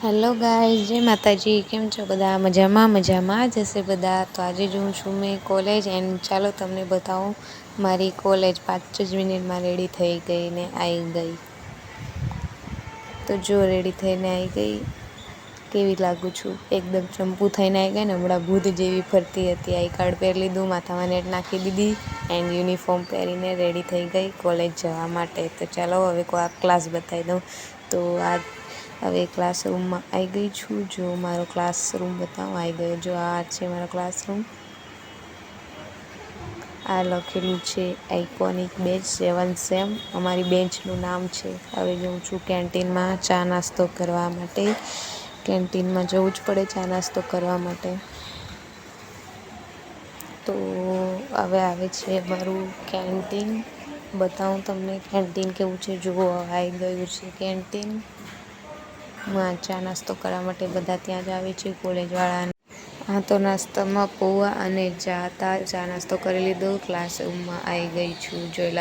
Hello guys, જય માતાજી. કેમ છો બધા? મજામાં જશે બધા. તો આજે જ હું છું મેં કોલેજ એન્ડ ચાલો તમને બતાવું મારી કોલેજ 5 જ મિનિટમાં રેડી થઈ ગઈ ને આવી ગઈ. તો જો રેડી થઈને આવી ગઈ. કેવી લાગુ છું? એકદમ ચંપુ થઈને આવી ગઈ ને હમણાં ભૂત જેવી ફરતી હતી. આઈ કાર્ડ પહેરી લીધું, માથામાં નેટ નાખી દીધી એન્ડ યુનિફોર્મ પહેરીને રેડી થઈ ગઈ કોલેજ જવા માટે. તો ચાલો હવે ક્લાસ બતાવી દઉં. તો હવે ક્લાસરૂમમાં આવી ગઈ છું. જો મારો ક્લાસરૂમ બતાવો, આવી ગયો. જો આ છે મારો ક્લાસરૂમ. આ લખેલું છે આઇકોનિક બેચ 7 સેમ. અમારી બેન્ચનું નામ છે. હવે જઉં છું કેન્ટીનમાં ચા નાસ્તો કરવા માટે. કેન્ટીનમાં જવું જ પડે ચા નાસ્તો કરવા માટે. તો હવે આવે છે અમારું કેન્ટીન. બતાવું તમને કેન્ટીન કેવું છે. જુઓ આવી ગયું છે કેન્ટીન. ચા નાસ્તો કરવા માટે બધા ત્યાં જ આવે છે કોલેજવાળાને. હા, તો નાસ્તામાં પૌવા અને ચા હતા. ચા નાસ્તો કરી લીધો. ક્લાસરૂમમાં આવી ગઈ છું. જોઈ લો